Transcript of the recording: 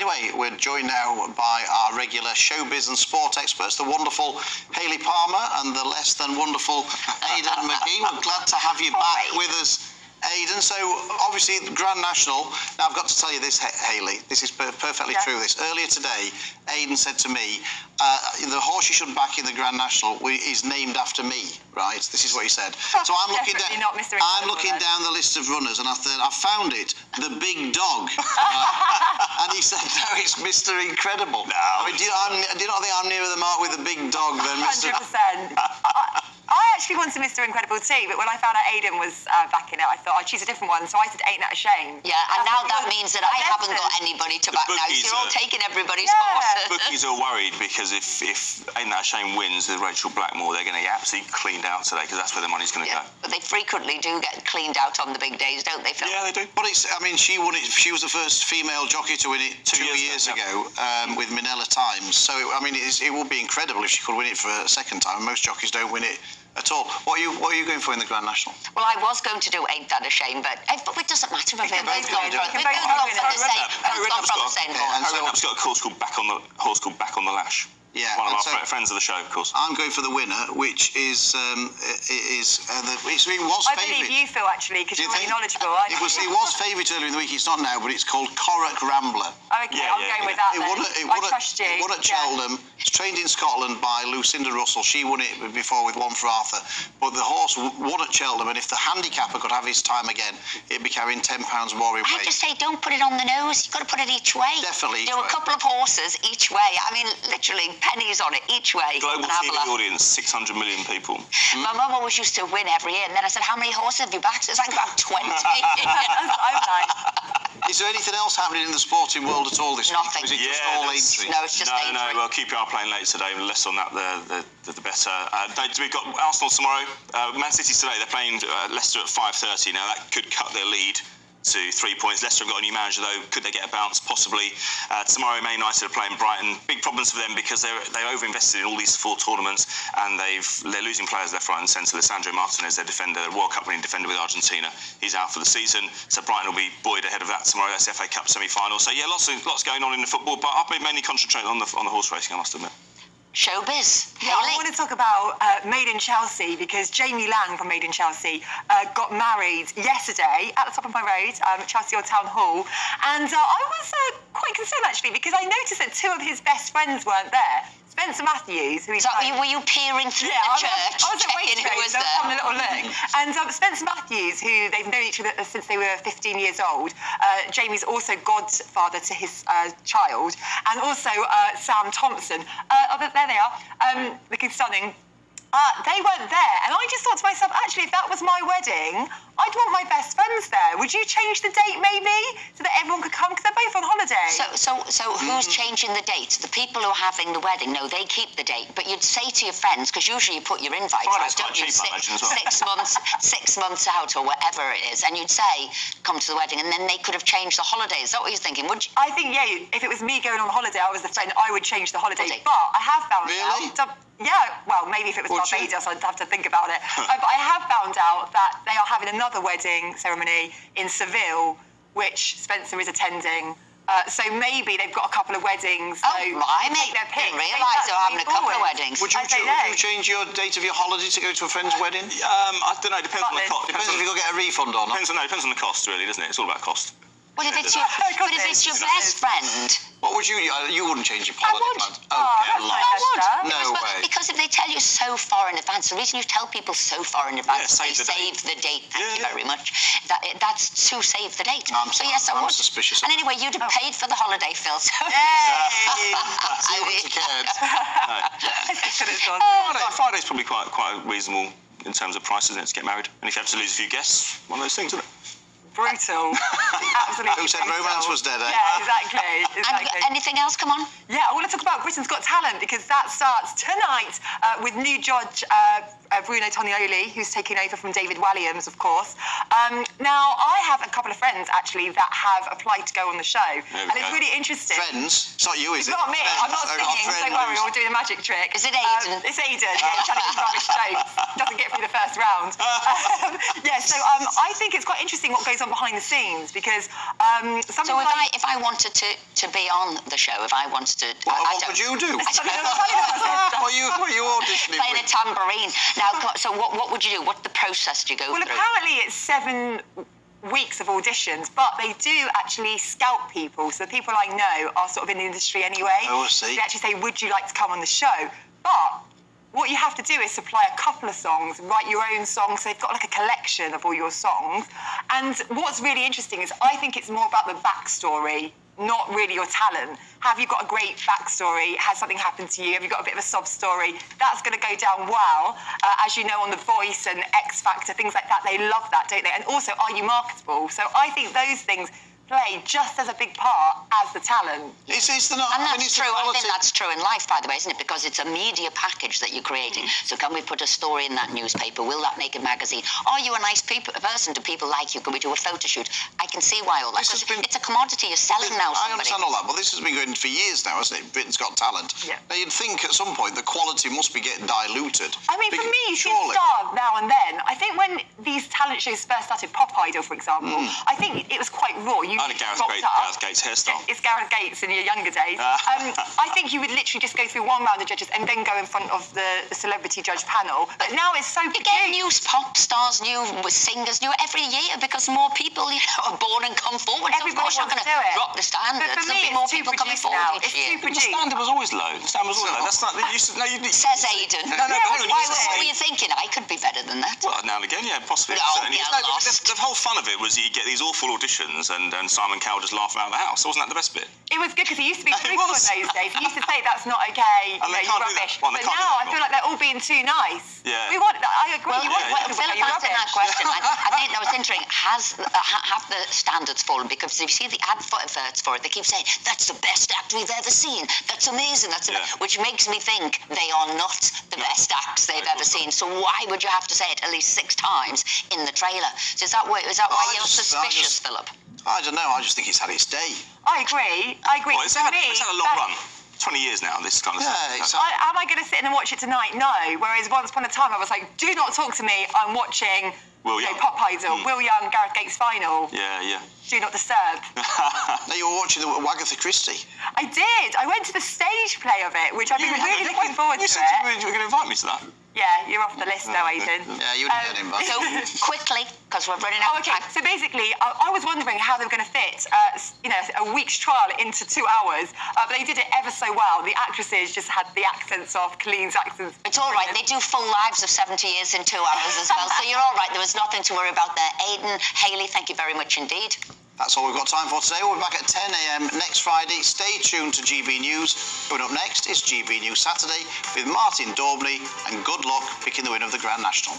Anyway, we're joined now by our regular showbiz and sport experts, the wonderful Hayley Palmer and the less than wonderful Aidan McGee. We're glad to have you back with us, Aidan. So, obviously, the Grand National. Now, I've got to tell you this, Hayley. This is perfectly true. This earlier today, Aidan said to me, "The horse you should back in the Grand National is named after me." Right? This is what he said. So I'm looking down. I'm looking down the list of runners, and I found it. The Big Dog. And he said, "No, it's Mr. Incredible." No. I mean, do you not think I'm nearer the mark with the Big Dog than Mr. 100%. I actually wanted Mr. Incredible too, but when I found out Aidan was backing it, I thought I'd choose a different one, so I said Ain't That a Shame. Yeah, and now that means that I haven't got anybody to back now, so you're all taking everybody's horse. Bookies are worried because if Ain't That a Shame wins with Rachel Blackmore, they're going to get absolutely cleaned out today because that's where the money's going to go. But they frequently do get cleaned out on the big days, don't they, Phil? Yeah, they do. But I mean, she won it. She was the first female jockey to win it two years ago with Minella Times. So, I mean, it would be incredible if she could win it for a second time. Most jockeys don't win it at all. What are you going for in the Grand National? Well, I was going to do Ain't That a Shame, but it doesn't matter if we've both gone from the same horse. Redknapp's got a horse called Back on the Lash. Yeah, one of our friends of the show, of course. I'm going for the winner, which is it was I favourite. believe you, Phil, actually, because you're really knowledgeable. It was favourite earlier in the week. It's not now, but it's called Corach Rambler. Okay, I'm going with that. I trust you. It won at Cheltenham. It's trained in Scotland by Lucinda Russell. She won it before with One for Arthur. But the horse won at Cheltenham, and if the handicapper could have his time again, it'd be carrying £10 more in weight. I have to say, don't put it on the nose. You've got to put it each way. Definitely. Do a couple of horses each way. I mean, literally pennies on it each way. Global TV audience, 600 million people. My mum always used to win every year, and then I said, "How many horses have you backed?" It's like about 20. Is there anything else happening in the sporting world at all this week? Nothing. Is it just all Aintree? No, it's just Aintree. No, well, QPR playing late today. Less on that, the better. We've got Arsenal tomorrow. Man City today. They're playing Leicester at 5:30. Now that could cut their lead to 3 points. Leicester have got a new manager though. Could they get a bounce? Possibly. Tomorrow, Man United are playing Brighton. Big problems for them because they're over-invested in all these four tournaments, and they're losing players left, right, and centre. Lisandro Martinez, their defender, the World Cup winning defender with Argentina, he's out for the season. So Brighton will be buoyed ahead of that tomorrow. That's FA Cup semi-final. So yeah, lots going on in the football, but I've been mainly concentrating on the horse racing, I must admit. Showbiz. Yeah, I want to talk about Made in Chelsea because Jamie Lang from Made in Chelsea got married yesterday at the top of my road, Chelsea Old Town Hall, and I was quite concerned actually because I noticed that two of his best friends weren't there. Spencer Matthews, who were you peering through the church, I was checking who was there? Having a little look. And Spencer Matthews, who they've known each other since they were 15 years old. Jamie's also godfather to his child, and also Sam Thompson. There they are, looking stunning. They weren't there, and I just thought to myself, actually, if that was my wedding, I'd want my best friends there. Would you change the date, maybe, so that everyone could come? Because they're both on holiday. So who's changing the date? The people who are having the wedding, no, they keep the date. But you'd say to your friends, because usually you put your invite out, don't you? 6 months out or whatever it is, and you'd say, come to the wedding, and then they could have changed the holiday. Is that what you're thinking? Would you? I think, yeah, if it was me going on holiday, I was the friend, I would change the holiday. But I have found out... Yeah, well, maybe if it was Barbados, I'd have to think about it. But I have found out that they are having another wedding ceremony in Seville, which Spencer is attending. So maybe they've got a couple of weddings. Oh, blimey. I didn't realise they were having a couple of weddings. Would you change your date of your holiday to go to a friend's wedding? I don't know. Depends on the cost. Depends if you go get a refund or not. Depends on the cost, really, doesn't it? It's all about cost. Well, if it's your best friend... What would you wouldn't change your holiday plans? No way. Because if they tell you so far in advance, the reason you tell people so far in advance, they save the date. Thank you very much. That's to save the date. I'm suspicious. And anyway, you'd have paid for the holiday, Phil. So. Friday's probably quite reasonable in terms of prices, isn't it, to get married? And if you have to lose a few guests, one of those things, isn't it? Brutal. Absolutely. Who said romance was dead, eh? Yeah, exactly. And anything else? Come on. Yeah, I want to talk about Britain's Got Talent because that starts tonight with new judge Bruno Tonioli, who's taking over from David Walliams, of course. Now, I have a couple of friends, actually, that have applied to go on the show. And it's really interesting. Friends? It's not you, is it? It's not me. I'm not singing, don't worry, we're doing a magic trick. Is it Aidan? It's Aidan, yeah, trying to get rubbish jokes. Doesn't get through the first round. So I think it's quite interesting what goes goes on behind the scenes, because something So like... if I wanted to be on the show, if I wanted to... What would you do? What are you auditioning Playing a with? tambourine. Now, so what would you do? What the process do you go Well, through? apparently it's 7 weeks of auditions, but they do actually scout people. So the people I know are sort of in the industry anyway. Oh, I see. They actually say, would you like to come on the show? But what you have to do is supply a couple of songs, write your own songs. So they've got like a collection of all your songs. And what's really interesting is I think it's more about the backstory, not really your talent. Have you got a great backstory? Has something happened to you? Have you got a bit of a sob story? That's going to go down well. As you know, on The Voice and X Factor, things like that, they love that, don't they? And also, are you marketable? So I think those things play just as a big part as the talent. Is the not? And I mean, that's it's the true. I quality. think that's true in life, by the way, isn't it? Because it's a media package that you're creating. So can we put a story in that newspaper? Will that make a magazine? Are you a nice person? Do people like you? Can we do a photo shoot? I can see why all that. This has been- It's a commodity you're selling now. I Somebody. understand all that, but this has been going for years now, hasn't it? Britain's Got Talent. Yeah. Now, you'd think at some point the quality must be getting diluted. I mean, for me, you see a surely. star now and then. I think when these talent shows first started, Pop Idol, for example, I think it was quite raw. You I had a Gareth rocked up. Gates hairstyle. It's Gareth Gates in your younger days. I think you would literally just go through one round of judges and then go in front of the celebrity judge panel. But now it's so You get new produced. pop stars, new singers, new every year because more people, are born and come forward. So of Everybody course, you're wants going to do it. drop the standards. But for There'll me, be more it's too people coming produced forward now. each It's year. too The produced. standard was always low. The standard was always low. That's not. You used to, no, you Says Aidan. No, but hang on. You used to What were say- you thinking? I could be better than that. Well, now and again, yeah, possibly. No, Certainly. get No, but lost. the whole fun of it was you get these awful auditions and Simon Cowell just laugh him out of the house. Wasn't that the best bit? It was good because he used to be It truthful in was. those days. He used to say that's not okay, And they you're can't do that. rubbish. Well, they But can't do now that I feel like they're all being too nice. Yeah. We want. I agree. Well, you want yeah, people Philip to say you're asked in that rubbish. question. I think that was interesting. Have the standards fallen? Because if you see the adverts for it, they keep saying that's the best act we've ever seen. That's amazing. Which makes me think they are not the best acts they've ever seen. So why would you have to say it at least 6 times in the trailer? So is that why you're suspicious, Philip? I don't know. I just think it's had its day. I agree. Well, it's For had me, a long run. 20 years now, this kind of Yeah, stuff. it's- Am I going to sit in and watch it tonight? No. Whereas once upon a time, I was like, do not talk to me. I'm watching Will Young. Pop Idol, Will Young, Gareth Gates final. Yeah. Do not disturb. Now you were watching the Agatha Christie. I did. I went to the stage play of it, which I've been really looking forward to. You said you were going to invite me to that. Yeah, you're off the list now, Aidan. Yeah, you didn't get him back. So quickly, because we're running out Oh, of okay. time. So basically, I was wondering how they were going to fit, a week's trial into 2 hours, but they did it ever so well. The actresses just had the accents off, Colleen's accents. It's all right. They do full lives of 70 years in 2 hours as well. So you're all right. There was nothing to worry about there. Aidan, Hayley, thank you very much indeed. That's all we've got time for today. We'll be back at 10 a.m. next Friday. Stay tuned to GB News. Coming up next is GB News Saturday with Martin Daubney, and good luck picking the winner of the Grand National.